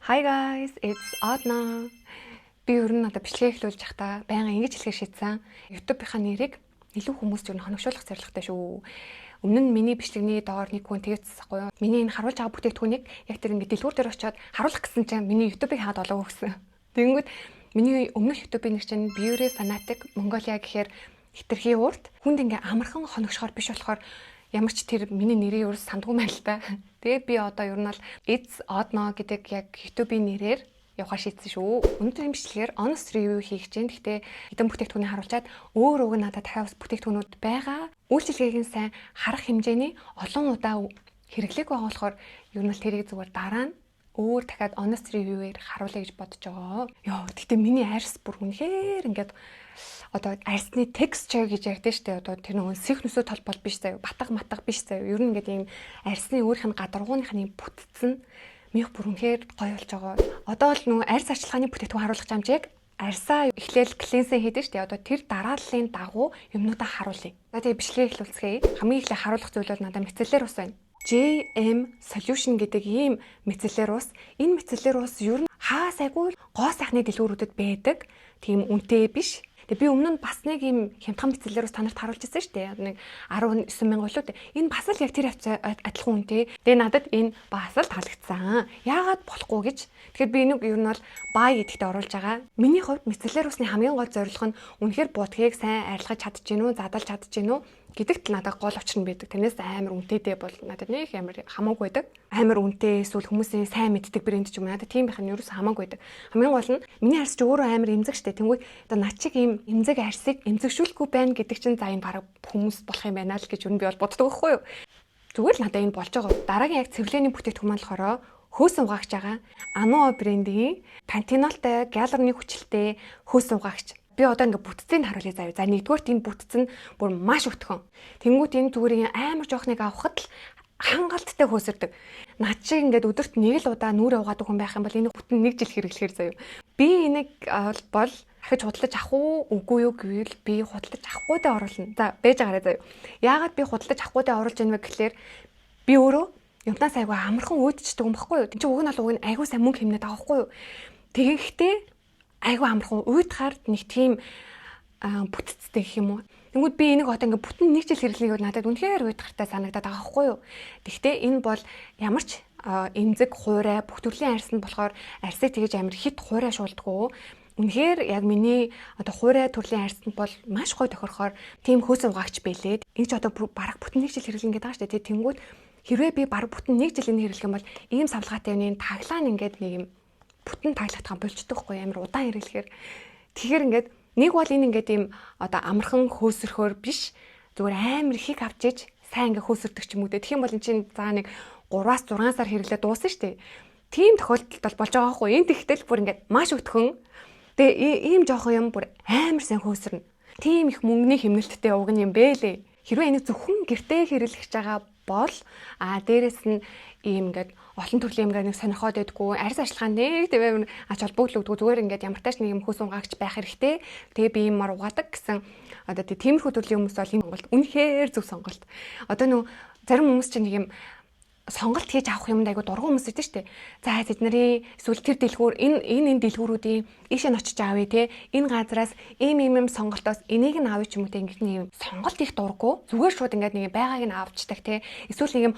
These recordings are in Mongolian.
Hi guys, it's Adna. Би ер нь одоо бичлэгээ эхлүүлж байхдаа байнга ингэж хэлэхээ шийдсэн. YouTube-ийнхаа нэрийг илүү хүмүүст ер нь хоногшуулах зорилготой шүү. Өмнө нь миний бичлэгний доор нэг хүн тэгчихсэхгүй юу? Миний энэ харуулж байгаа бүтээгдэхүүнийг яг тэр ингэ дэлгүүр дээр очиод харуулах гэсэн чинь миний YouTube-ыг хаад олоо гэсэн. Тэгэнгүүт миний өмнөх YouTube-ийн нэг чинь Beauty Fanatic Mongolia гэхээр хитрхи урт хүнд ингээ амархан хоногшохоор биш болохоор ямар ч тэр миний нэрийг ерөөс сандгүй мэн л та. Тэгээд би одоо ер нь бол It's Adna гэдэг яг YouTube-ийн нэрээр явахаар шийдсэн шүү. Өнөөдрийн бичлэгээр honest review хийх гэж байна. Гэхдээ хэдэн бүтээгдэхүүнийг харуулчаад өөр уг надад дахиад бүтээгдэхүүнүүд байгаа. Үйлчлэгийг нь сайн харах хэмжээний олон удаа хэрэглээг байгаа болохоор ер нь л тэрийг зүгээр дараа нь өөр дахиад honest review-ээр харуулъя гэж бодож байгаа. Йоо, гэхдээ миний арьс бүр үнэхээр ингээд одоо арьсны texture гэж ярьдэн штэ. Одоо тэр нөгөө сэх нүсөө толбол биш заяа, батга матга биш заяа. Ер нь ингээд ийм арьсны өөрийнх нь гадаргууныхны бүтцэн мих бүр үнэхээр гоё болж байгаа. Одоо л нөгөө арьс арчилгааны бүтээгдэхүүн харуулах замжийг арьсаа эхлээл клинсинг хийдэж штэ. Одоо тэр дарааллын дагуу юмнуудаа харуулъя. За тэгээ бичлэгээ эхлүүлцгээе. Хамгийн эхлээ харуулах зүйл бол надад мицеллер ус байна. JM Solution гэдэг ийм мицеллер ус. Энэ мицеллер ус ер нь хаа сайгүй гоо сайхны дэлгүүрүүдэд байдаг. Тийм үнэтэй биш. Тэгээ би өмнө нь бас нэг юм хямдхан мицеллер ус танарт харуулж ирсэн шүү дээ. Нэг 19 сая лөө. Энэ бас л яг тэр адилхан үнэтэй. Тэгээ надад энэ бас л таалагдсан. Яагаад болохгүй гэж. Тэгэхээр би нэг ер нь бол buy гэдэгтээ оруулж байгаа. Миний хувьд мицеллер усны хамгийн гол зорилго нь үнэхээр будгийг сайн арилгаж чадчихэв үү, задалж чадчихэв үү гэдэгт надад гол учир нь байдаг. Тэрнээс амар үнэтэйдээ бол надад нэг амар хамаагүй байдаг. Амар үнэтэй эсвэл хүмүүсийн сайн мэддэг брэнд ч юм надад тийм байх нь ерөөсөө хамаагүй байдаг. Хамгийн гол нь миний арьс ч өөрөө амар эмзэг штэ. Тэнгүүд одоо над чиг ийм эмзэг арьсыг эмзэгшүүлэхгүй байна гэдэг чинь за энэ бараг хүмүүс болох юм байна л гэж юу би бол боддог байхгүй юу. Зүгээр л надад энэ болж байгаа. Дараагийн яг цэвэрлэний бүтээгдэхүүн болохоор хөөс угаагч байгаа. Anuo брендийн пантенолтой гиалурны хүчилтэй хөөс угаагч. Би одоо ингээ бүтцийг харуулъя заяа. За нэгдүгээрт энэ бүтц нь бүр маш өтгөн. Тэнгүүт энэ зүгээр амар жоохныг авахд л хангалттай хөөсөрдөг. Над шиг ингээд өдөрт нэг л удаа нүрэ угаадаг хүн байх юм бол энэ бүтэн нэг жил хэрэглэхээр заяа. Би энийг бол дахиж худалдаж авах уу үгүй юу гэвэл би худалдаж авахгүйдээ оруулна. За бэж байгаарай заяа. Яагаад би худалдаж авахгүйдээ оруулж ийнэ вэ гэхлээр би өөрөө юмнаас айгүй амархан үүдчихдэг юм баггүй юу. Тин чи уг нь бол уг нь айгүй сайн мөнгө хэмнээд байгаа байхгүй юу. Тэгэхдээ айгүй амархан уйдахаар нэг тийм бүтцтэй гэх юм уу. Тэнгүүд би энийг одоо ингээ бүтэн нэг жил хэрэглэе надад үнэхээр уйдахартай санагдаад байгаа байхгүй юу. Гэхдээ энэ бол ямар ч эмзэг хуурай бүх төрлийн арьсанд болохоор арьсыг тэгэж амар хит хуурай шуулдаггүй. Үнэхээр яг миний одоо хуурай төрлийн арьсанд бол маш гоё тохирохоор тийм хөөсөн угаагч байлээ. Энд ч одоо бараг бүтэн нэг жил хэрэглэн гэдэг байгаа шүү дээ. Тэнгүүд хэрвээ би бараг бүтэн нэг жил энэ хэрэглэх юм бол ийм савлгаатай юм таглаа ингээд нэг юм бүтэн таглахтаа болчдөг хгүй амар удаан хэрэглэхээр. Тэгэхээр ингээд нэг бол энэ ингээд ийм одоо амархан хөөсөрхөөр биш зүгээр амар их авч иж сайн ингээд хөөсөрдөг ч юм уу. Тэгэх юм бол энэ чинь заа нэг 3-6 сар хэрэглээ дуусна шүү дээ. Тийм тохиолдолд бол болж байгаа хгүй. Энэ тэгтэл бүр ингээд маш өтгөн. Тэгээ ийм жоохон юм бүр амар сайн хөөсөрнө. Тийм их мөнгөний хэмнэлттэй уг юм бэлээ. Хэрвээ энийг зөвхөн гэртээ хэрэглэж байгаа бол дээрэс нь ийм ингээд олон төрлийн юмгаар нэг сонирхоод байдгүй арьс арчилгаан нэг тийм ач холбогдол өгдөг зүгээр ингээд ямар тааш нэг юм хөөс угаагч байх хэрэгтэй. Тэгээ би юмар угаадаг гэсэн одоо тиймэрхүү төрлийн хүмүүс бол энэ Монголд үнэхээр зөв сонголт. Одоо нөө зарим хүмүүс чинь нэг юм сонголт хийж авах юмд айгу дургуун хүмүүс идэв штэ. За тэд нарын эсвэл тэр дэлгүүр энэ дэлгүүрүүдийн ийшээ нь очиж аавь те. Энэ газараас ийм сонголтоос энийг нь аавь ч юм уу те ингээд нэг юм сонголт их дурггүй. Зүгээр шууд ингээд нэг байгааг нь авчдаг те. Эсвэл нэг юм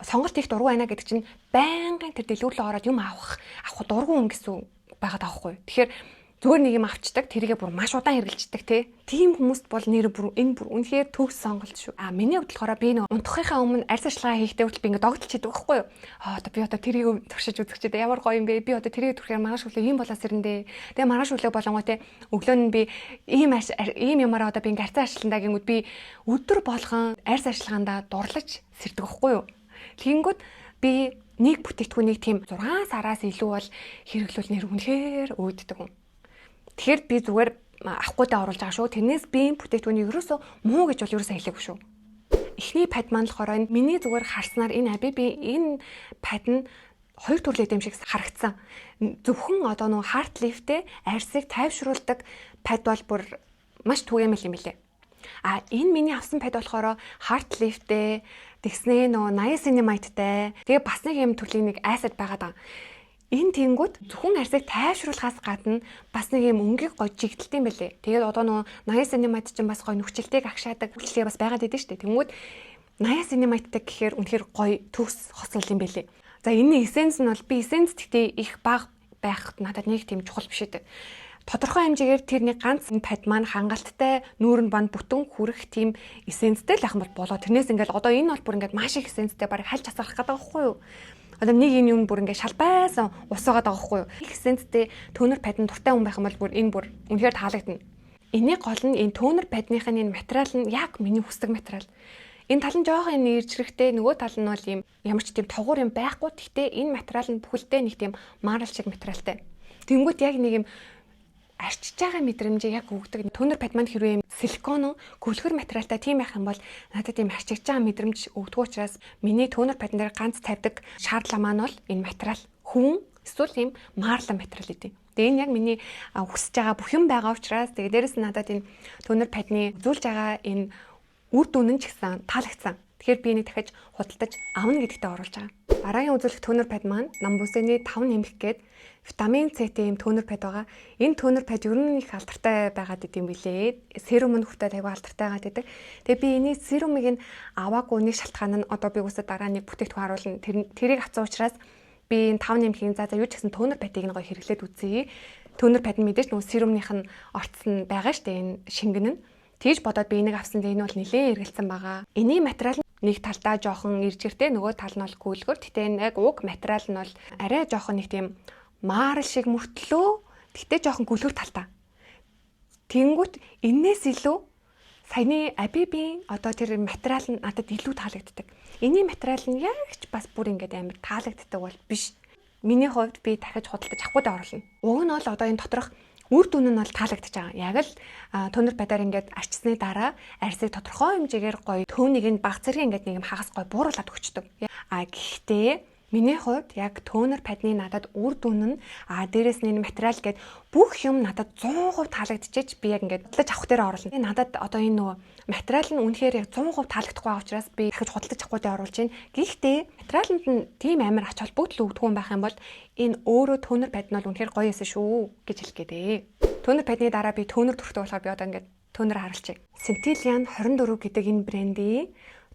сонголт их дургуй байна гэдэг чинь байнгын тэр дэлгүүрлөө ороод юм авах дургуй хүн гэсэн байгаад аахгүй. Тэгэхээр зүгээр нэг юм авчдаг тэрийгээ бүр маш удаан хэрглэждэг те. Тийм хүмүүст бол нэр бүр энэ бүр үнэхээр төгс сонголт шүү. Миний хувьд болохоор би нэг унтахынхаа өмнө арьс арчилгаа хийхдээ хүртэл би ингээд догдолч хийдэг байхгүй юу. Одоо би одоо тэрийг туршиж үзэх чийдээ ямар гоё юм бэ. Би одоо тэрийг түрхээр маргааш өглөө ийм болоос ирэндээ. Тэгээ маргааш өглөө болонгоо те өглөө нь би ийм ямаараа одоо би ингээд арьс арчилгаандаа гингүүд би өдөр болгон арьс арчилгаандаа дурлаж сэрдэг байхгүй юу. Тэгэнгүүт би нэг бүтээгдэхүүнийг тийм 6 сараас илүү бол хэрэглүүл нэр үнэхээр өөддөг юм. Тэгэхээр би зүгээр авахгүйдээ оруулж байгаа шүү. Тэрнээс би энэ бүтээгдэхүүнийг ерөөсөө муу гэж бол ерөөсөө хэлээгүй шүү. Эхний пад маань болохоор миний зүгээр харснаар энэ энэ пад нь хоёр төрлийн юм шиг харагдсан. Зөвхөн одоо нөгөө heart lift-тэй арьсыг тайвшруулдаг пад бол бүр маш түгээмэл юм билээ. Энэ миний авсан пад болохоор heart lift-тэй тэгснээ нөгөө niacinamide-тай. Тэгээ бас нэг юм төрлийн нэг acid байгаад байгаа. Энэ тэнгүүд зөвхөн арьсыг тайвшруулахаас гадна бас нэг юм өнгийг гой жигдэлт юм байлээ. Тэгээд одоо нөгөө 80 cm чинь бас гой нүхчлэлтийг агшаадаг үйлчлэгээ бас байгаад идэв штэ. Тэнгүүд 80 cm-тай гэхээр үнэхээр гой төгс хосол юм байлээ. За энэ эссенс нь бол би эссенс гэхдээ их бага байхад надад нэг тийм чухал биш үү. Тодорхой хэмжээгээр тэрний ганц пад маань хангалттай нүүрэн банд бүтэн хүрэх тийм эссенстэй л ах юм бол болоо. Тэрнээс ингээл одоо энэ бол бүр ингээд маш их эссенстэй барыг хальж асарах гэдэг байхгүй юу? Одоо нэг энэ юм бүр ингээд шалбайсан ус байгаа даа байхгүй юу? Их эссенстэй тонер пад нь дуртай хүн байх юм бол бүр энэ бүр үнэхээр таалагдана. Энийг гол нь энэ тонер падныхын энэ материал нь яг миний хүсдэг материал. Энэ тал нь жоохон юм иржрэхтэй, нөгөө тал нь бол юм ямар ч тийм тогуур юм байхгүй. Гэхдээ энэ материал нь бүхэлдээ нэг тийм марл шиг материалтай. Тэнгүүд яг нэг юм арчиж байгаа мэдрэмжийг яг өгдөг. Тонер пад маань хэрвээ юм силикон гөлгөр материалтай тийм байх юм бол надад тийм арчиж байгаа мэдрэмж өгдөг учраас миний тонер падн дээр ганц тавьдаг шаардлага маань бол энэ материал хүн эсвэл тийм марл материал гэдэг. Тэгээ энэ яг миний хүсэж байгаа бүх юм байгаа учраас тэгээ дээрэс нь надад энэ тонер падны үзүүлж байгаа энэ үр дүн нь ч гэсэн таалагдсан. Тэгэхээр би энийг дахиж худалдаж авна гэдэгтээ оруулж байгаа. Дараагийн үзүүлэх тонер пад маань намбусны 5 нэмэх гээд витамин С-тэй юм тонер пад байгаа. Энэ тонер пад ер нь их алдартай байгаад идэм билээ. Серум нь хүртэл аягүй алдартай байгаад идэг. Тэгээ би энэ серумыг нь аваагүй нэг шалтгаан нь одоо би үсэ дараа нэг бүтээгдэхүүн харуулна. Тэрийг авсан учраас би энэ 5 нэмхийн за юу ч гэсэн тонер падыг нь гоё хэрэглээд үзье. Тонер пад нь мэдээж нөгөө серумных нь орцсон байгаа штэ энэ шингэн нь. Тэгж бодоод би энийг авсан. Энэ бол нэлээд эргэлцсэн байгаа. Эний материал нэг талдаа жоохон иржгэртэй, нөгөө тал нь бол гүйлгэр. Гэтэ яг уг материал нь бол арай жоохон нэг тийм марл шиг мөртлөө. Гэтэ жоохон гүйлгэр талтай. Тэнгүүт энээс илүү саяны Абибийн одоо тэр материал нь надад илүү таалагддаг. Эний материал нь яг ч бас бүр ингээд амар таалагддаг бол биш. Миний хувьд би дахиж худалдаж авахгүй даа оруулна. Уг нь бол одоо энэ доторх үр дүн нь бол таалагдаж байгаа. Яг л тонер падаар ингээд арчсны дараа арьсыг тодорхой хэмжээгээр гоё төөнийг нь баг зэрэг ингээд нэг юм хагас гоё бууруулад өгчдөг. Гэхдээ миний хувьд яг тонер падны надад үр дүн нь дээрээс нь энэ материал гээд бүх юм надад 100% таалагдчихэж би яг ингээд худалдаж авах дээр оруулна. Надад одоо энэ нөгөө материал нь үнэхээр яг 100% таалагдахгүй байгаа учраас би дахиж худалдаж авахгүй дээр оруулж байна. Гэхдээ материалд нь тийм амар ач холбогдол өгдөг юм байх юм бол энэ өөрөө тонер пад нь бол үнэхээр гоё эсэ шүү гэж хэлэх гээдээ. Тонер падны дараа би тонер төрхтэй болохоор би одоо ингээд тонер харуулчих. Centillion 24 гэдэг энэ брендийн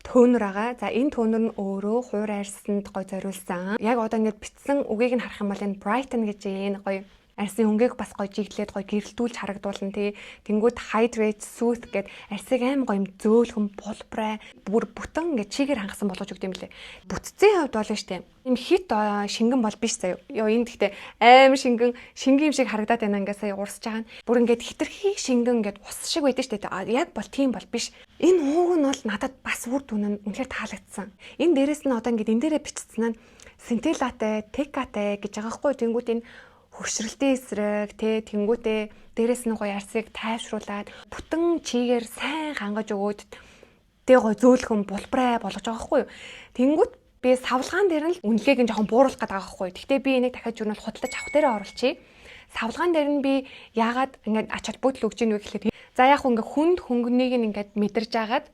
тонер байгаа. За энэ тонер нь өөрөө хуур арьсанд гоё зориулсан. Яг одоо ингээд бичсэн үгийг нь харах юм бол энэ Brighton гэж энэ гоё арьсын өнгийг бас гоё жиглээд гоё гэрэлтүүлж харагдуулна тий. Тэнгүүд hydrate soothe гэд арьсыг аим гоё юм зөөлхөн пулбрай бүр бүтэн ингээд чигээр хангасан болгож өгд юм лээ. Бүтцийн хувьд бол штэ. Им хит шингэн бол биш заяа. Йоо энэ гэхдээ аим шингэн юм шиг харагдаад байна ингээд сая урсж байгаа нь. Бүр ингээд хитрхи шингэн ингээд ус шиг байдаг штэ. Яг бол тийм бол биш. Энэ ууг нь бол надад бас үр дүн нь үнэхээр таалагдсан. Энэ дээрэс нь одоо ингээд энэ дээрээ бичсэн нь Centilla-тай, Tecca-тай гэж байгаа хгүй. Тэнгүүд энэ хөвшрэлтийн эсрэг тэнгүүтээ дээрээс нь гоё арьсыг тайвшруулад бүтэн чигээр сайн хангаж өгөөд тэг гоё зөөлхөн булбрай болгож байгаа хгүй юу. Тэнгүүт би савлгаан дээр нь үнэлгээг нь жоохон бууруулах гэдэг байгаа хгүй юу. Гэхдээ би энийг дахиад журнал худалдаж авах дээрээ оруулчихъя. Савлгаан дээр нь би яагаад ингээд ач холбогдол өгч ийн вэ гэхлээр за яг ингээд хүнд хөнгөнийг нь ингээд мэдэрж агаад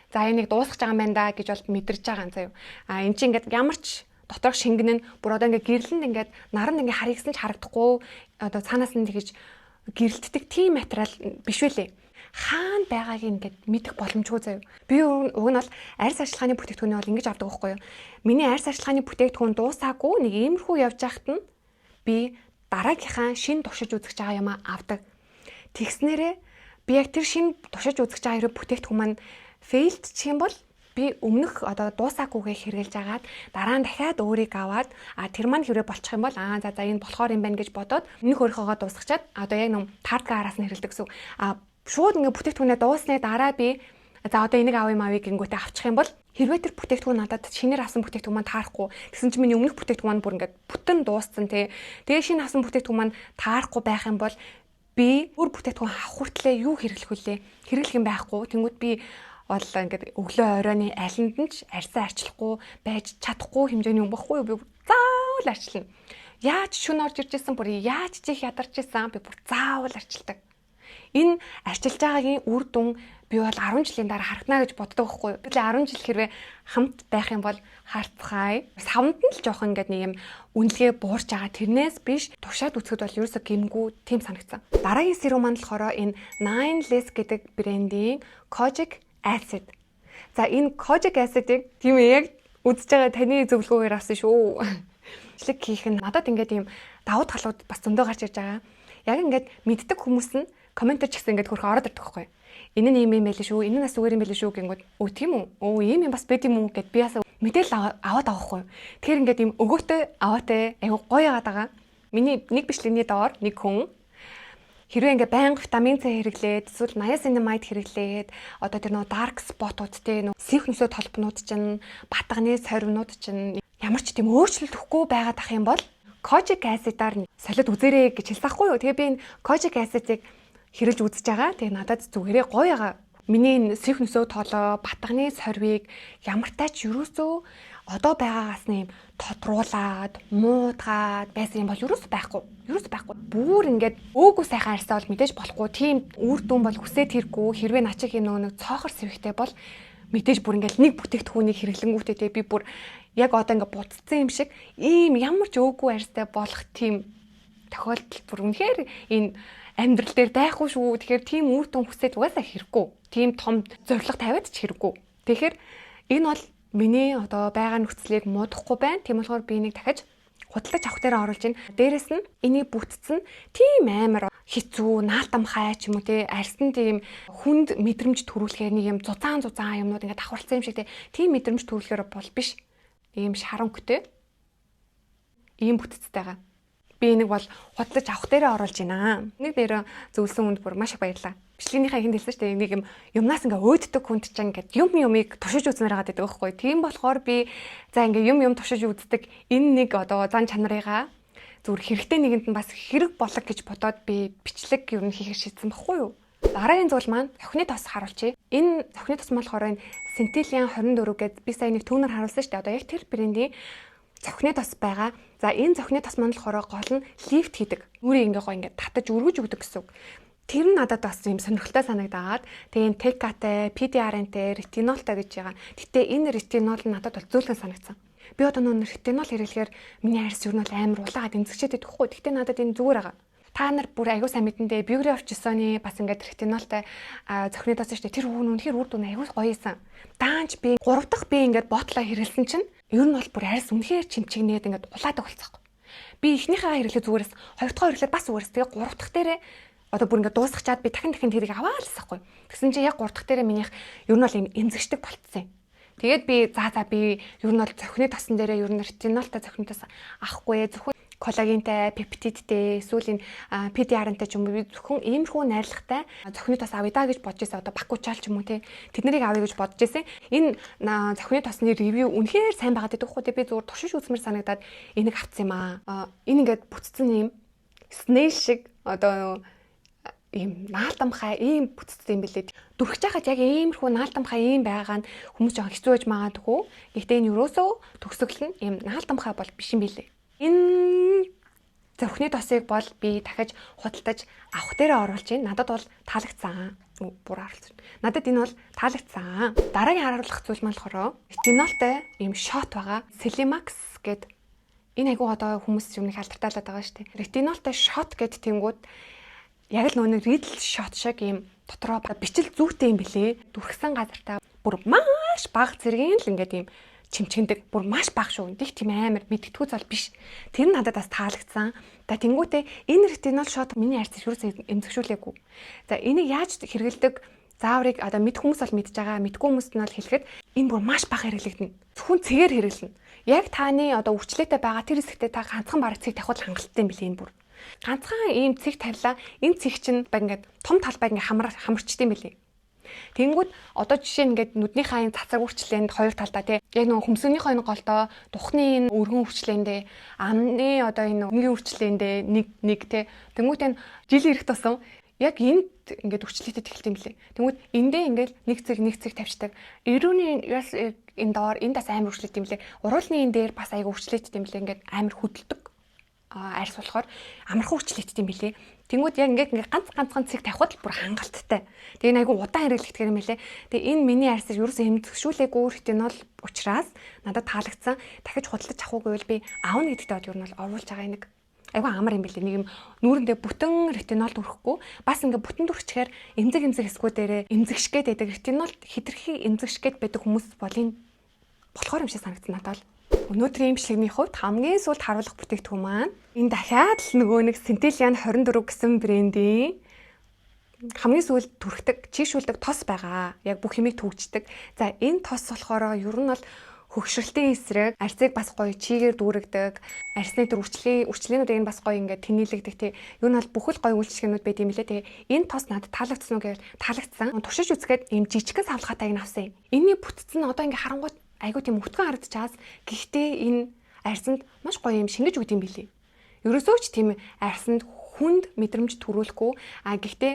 за энийг дуусгах байгаа юм байна да гэж бол мэдэрж байгаа юм заяа. Эн чинь ингээд ямар ч доторх шингэн нь бүр одоо ингээ гэрлэнд ингээд наранд ингээ харигсан ч харагдахгүй одоо цаанаас нь тэгэж гэрэлтдэг тийм материал биш үлээ. Хаана байгааг ингээд мэдэх боломжгүй заяа. Би уг нь бол арьс арчилгааны бүтээгдэхүүнийг бол ингэж авдаг байхгүй юу. Миний арьс арчилгааны бүтээгдэхүүн дуусаагүй нэг иймэрхүү явж байхад нь би дараагийнхаа шин туршиж үзэж байгаа юм авдаг. Тэгснээрээ би яг тэр шин туршиж үзэж байгаа хэрэг бүтээгдэхүүн маань failed чих юм бол би өмнөх одоо дуусаагүйгээ хэрэгжилж агаад дараа нь дахиад өөрийг аваад тэр маань хэрэг болчих юм бол за энэ болохоор юм байна гэж бодоод өмнөх өөрийнхөөгөө дуусгачаад одоо яг нэг тартга араас нь хэрэгэлдэг гэсэн. Шууд ингээ бүтээгдэхүүнээ дуусны дараа би за одоо энийг авъя гингүүтээ авчих юм бол хэрвээ тэр бүтээгдэхүүн надад шинээр авсан бүтээгдэхүүн маань таарахгүй тэгсэн чинь миний өмнөх бүтээгдэхүүн маань бүр ингээ бүтэн дууссан тэгээ шинэ авсан бүтээгдэхүүн маань таарахгүй байх юм бол би өөр бүтээгдэхүүн авах хүртлээр юу хэрэглэх вүлээ хэрэглэх юм байхгүй тэнгууд би бол ингээд өглөө оройны алинд нь ч арьсаа арчлахгүй байж чадахгүй хэмжээний юм баггүй би заавал арчилна. Яаж шүн орж ирж исэн бүр яаж чих ядарч исэн би бүр заавал арчилдаг. Энэ арчилж байгаагийн үр дүн би бол 10 жилийн дараа харагна гэж боддог байхгүй. Би л 10 жил хэрвээ хамт байх юм бол харцгаая. Савнд нь л жоох ингээд нэг юм үнэлгээ буурч байгаа. Тэрнээс биш туршаад үзэхэд бол ерөөсө гэмгүй тийм санагдсан. Дараагийн серум маань болохоор энэ 9less гэдэг брендийн Kojic Acid. За энэ Kojic Acid-ийг тийм яг үзэж байгаа таны зөвлөгөөгөөр авсан шүү. Бичлэг хийх нь надад ингээд ийм давуу талууд бас зөндөө гарч ирж байгаа. Яг ингээд мэддэг хүмүүс нь комментэр ч гэсэн ингээд хөрхө ороод ирдэг байхгүй. Энэ нь юм байл шүү. Энэ нь бас зүгээр юм байл шүү гингүүд. Өө тийм үү? Өө ийм юм бас байд юм уу гэд би ясаа мэдээлэл аваад байгаа байхгүй. Тэгэхээр ингээд ийм өгөөтэй аваатай айгу гоё яагаад байгаа. Миний нэг бичлэгний доор нэг хүн хэрвээ ингээ байнга витамин С хэрэглээд эсвэл niacinamide хэрэглээд одоо тэр нөө dark spot-ууд те нөө синхносоо толбнууд чинь батганы сорвнууд чинь ямар ч тийм өөрчлөлт өгөхгүй байгаад ах юм бол Kojic Acid-аар солиод үзээрэй гэж хэлсэн байхгүй юу. Тэгээ би энэ Kojic Acid-ыг хэрэлж үзэж байгаа. Тэгээ надад зүгээрээ гоё байгаа. Миний энэ синхносоо толоо батганы сорвыг ямар тач юусоо одоо байгаагаас нэм тодруулаад, муудгаад байсан юм бол юус байхгүй. Бүр ингээд өөгүй сайхан арьсаа бол мэдээж болохгүй. Тийм үр дүн бол хүсээд хэрэггүй. Хэрвээ начиг юм нэг цоохор сэвхтэй бол мэдээж бүр ингээд нэг бүтээгдэхүүнийг хэрэглэнгүүтээ би бүр яг одоо ингээд буцсан юм шиг ийм ямар ч өөгүй арьстай болох тийм тохиолдол бүр үнэхээр энэ амьдрал дээр байхгүй шүү. Тэгэхээр тийм үр дүн хүсээд угаасаа хэрэггүй. Тийм том зориг тавиад ч хэрэггүй. Тэгэхээр энэ бол миний одоо байгаа нөхцөлийг муудахгүй байна. Тийм болохоор би энийг дахиж худалдаж авах дээр оруулж байна. Дээрэс нь энийг бүтцэн тийм амар хэцүү, наалтамхай ч юм уу те арьсан тийм хүнд мэдрэмж төрүүлэхээр нэг юм зузаан юмнууд ингээд давхарцсан юм шиг тийм мэдрэмж төрүүлэхээр бол биш. Ийм шаранхтэй. Ийм бүтцтэйгаа. Би энийг бол худалдаж авах дээрээ оруулж байна. Нэг дээр зөвлөсөн хүнд бүр маш их баярлалаа. Бичлэгийнхаа ихэнд хэлсэн шүү дээ. Нэг юм юмнаас ингээ өөддөг хүнд ч ингээд юмыг туршиж үзмээр байгаа гэдэг байхгүй. Тийм болохоор би за ингээ юм туршиж үздэг энэ нэг одоо зан чанарыгаа зүгээр хэрэгтэй нэгэнд нь бас хэрэг болог гэж бодоод би бичлэг ер нь хийх шийдсэн баггүй юу. Дараагийн зүйл маань цохны тос харуулчих. Энэ цохны тос болохоор энэ Centillion 24 гэдэг би сая нэг түүнээр харуулсан шүү дээ. Одоо яг тэр брендийн цохны тос байгаа. За энэ цохны тос маань болохоор гол нь лифт хийдэг. Нүрийг ингээ гоо ингээ татаж өргөж өгдөг гэсэн үг. Тэр нь надад бас юм сонирхолтой санагдаад тэгээ TK-тай, PDR-тай, ретинолтай гэж байгаа. Гэтэ энэ ретинол нь надад бол зөөлхөн санагдсан. Би одоо нөө ретинол хэрэглэхээр миний арьс ер нь бол амар улаагаад эмзэгчээд идэхгүй. Гэтэ надад энэ зүгээр байгаа. Та нар бүр аягүй сайн мэдэндээ Beauty of Joseon-ы бас ингээд ретинолтай цохны тос шүү дээ. Тэр хүн үнэхээр үр дүн аягүй гоё исэн. Даанч би 3 дахь би ингээд ботлоо хэрэглэсэн чинь ер нь бол бүр арьс үнэхээр чимчигнээд ингээд улаадаг болцсон. Би эхнийхээ хэрэглээ зүгээрс, хоёр дахь хэрэглээ бас зүгээрс тэгээ 3 дахь дээрээ одоо бүр ингээд дуусгачаад би дахин тэрийг аваа л гэсэхгүй. Тэгсэн чинь яг 3 дахь дээрээ минийх ер нь бол юм эмзэгчдэг болцсон юм. Тэгээд би би ер нь бол цохны тосон дээрээ ер нь ретинолтай цохны тос авахгүй зөвхөн коллагентай, пептидтэй, эсвэл энэ PDR-нтай ч юм уу би зөвхөн иймэрхүү найрлагатай цохны тос авъя да гэж бодож байсан. Одоо бакучаал ч юм уу те. Тэднийг авъя гэж бодож байсан. Энэ цохны тосны ревю үнэхээр сайн байгаад байдаг хгүй те. Би зүгээр туршиж үзмэр санагдаад энийг авцсан юм аа. Энэ ингээд бүтцэн юм снэйл шиг одоо ийм наалтамхай ийм бүтцтэй юм бэлээ. Дүрхэж байхад яг иймэрхүү наалтамхай ийм байгаа нь хүмүүс жоохон хэцүү байж магадгүй. Гэхдээ энэ юусоо төгсгөл нь ийм наалтамхай бол биш юм бэлээ. Энэ цохны тосыг бол би дахиж худалдаж авах дээрээ оруулж байна. Надад бол таалагдсан. Бүр харуулсан. Надад энэ бол таалагдсан. Дараагийн харуулах зүйл маань болохоор ретинолтай ийм шот байгаа. Selimax гэд энэ айгуу одоо хүмүүс юмыг алдартай байгаа шүү дээ. Ретинолтай шот гэд тэнгууд яг л нэг ридл шот шиг ийм дотроо бичил зүйтэй юм бэлээ. Дүрхсэн газартаа бүр маш бага зэргийн л ингээд ийм чимчгэндэг бүр маш бага шүү. Дих тийм амар мэдтгүү зал биш. Тэр нь надад бас таалагдсан. Тэнгүүтээ энэ ретинол шот миний арьсыг юусаа эмзэгшүүлээгүй. За энийг яаж хэрэгэлдэг зааврыг одоо мэд хүмүүс бол мэдж байгаа. Мэдгүй хүмүүст нь бол хэлэхэд энэ бүр маш бага хэрэглэгдэнэ. Зөвхөн цэгээр хэрэглэнэ. Яг таны одоо өвчлөлтөй байгаа тэр хэсэгтээ та ганцхан бараг цэг тавихад хангалттай юм билээ энэ бүр. Ганцхан ийм цэг тавилаа. Энэ цэг чинь баг ингээд том талбайг ингээд хамарчдсан юм билээ. Тэнгүүд одоо жишээ нь ингээд нүднийхээ энэ цацраг үрчлээнд хоёр талдаа тий яг нөгөө хөмсгөнийхөө энэ голдоо тухны энэ өргөн үрчлээндээ амны одоо энэ өнгийн үрчлээндээ нэг тий тэнгүүд энэ жил ирэх тусам яг энд ингээд үрчлээтэй тэгэлт юм лээ. Тэнгүүд эндээ ингээд нэг цэг тавьчихдаг. Эрүүний яс энэ доор энд бас амар үрчлээтэй юм лээ. Уруулны энэ дээр бас айгүй үрчлээтэй юм лээ. Ингээд амар хөдөлдөг арьс болохоор амархан үрчлээтэй юм билээ. Тэнгүүд яг ингээд ганц цэг тавихад л бүр хангалттай. Тэгээ энэ айгу удаан хэрэглэгдэх юм лээ. Тэгээ энэ миний арьсаар ерөөсөө эмзэгшүүлээгүй ретинол учраас надад таалагдсан. Дахиж худалдаж авахгүй бол би аавна гэдэгтэй бод ер нь бол оруулж байгаа нэг айгу амар юм билээ. Нэг юм нүүрэндээ бүтэн ретинол дүрхгүй бас ингээд бүтэн дүрчгээр эмзэг эсгүүдээрээ эмзэгшгээд байдаг ретинол хэтэрхий эмзэгшгээд байдаг хүмүүс болохоор юм шиг санагдсан надад. Өнөөдрийн имчилгээний хувьд хамгийн сүүлд харуулах бүтээгдэхүүн маань энэ дахиад л нөгөө нэг Centellian 24 гэсэн брендийн хамгийн сүүлд түрхдэг, чийшүүлдэг тос байгаа. Яг бүх юмыг түгждэг. За энэ тос болохоор ер нь бол хөгшрөлтийн эсрэг, арьсыг бас гоё чигээр дүүргдэг, арьсны төр үрчлээнүүдийг бас гоё ингээд тэнэлэгдэг тий. Ер нь бол бүхэл гоё үйлчлэгнүүд байд юм лээ. Тэгээ энэ тос надад таалагдсан уу гэвэл таалагдсан. Туршиж үзэхэд ийм жижигхэн савлгатайг нь авсан юм. Энийний бүтцэн одоо ингээд харангуут айгуу тийм өвтгөн харагдчихаас гэхдээ энэ арьсанд маш гоё юм шингэж өгд юм билий. Ерөөсөө ч тийм арьсанд хүнд мэдрэмж төрүүлэхгүй гэхдээ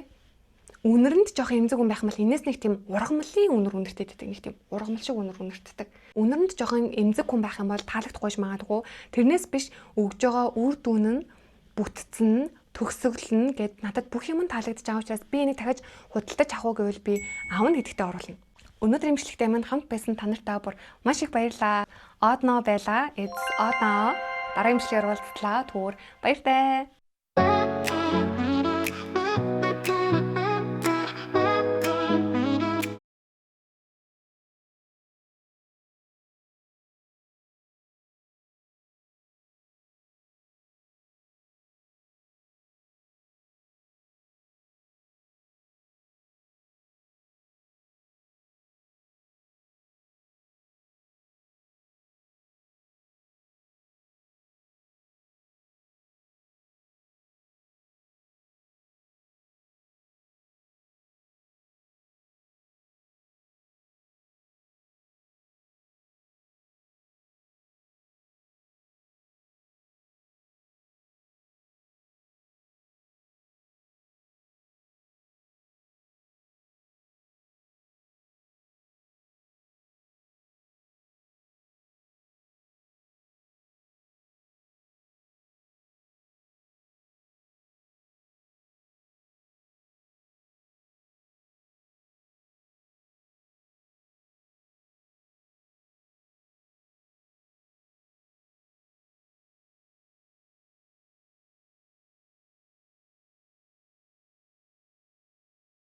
үнэрэнд жоох эмзэг хүн байх юм бол энэс нэг тийм ургамлын үнэр үнэртэй байдаг. Нэг тийм ургамал шиг үнэр үнэртдэг. Үнэрэнд жоохон эмзэг хүн байх юм бол таалагдахгүйж магадгүй. Тэрнээс биш өгж байгаа үр дүн нь бүтцэн төгсгөл нь гэд надад бүх юм таалагдж байгаа учраас би энийг дахиж худалдаж авах гэвэл би аавна гэдэгтээ оруулна. Өнөөдрийн имчилгээтэй маань хамт байсан та нартай бүр маш их баярлалаа. Одноо байла. It's одноо. Дараагийн имчилгээр уулзлаа. Түр баяртай.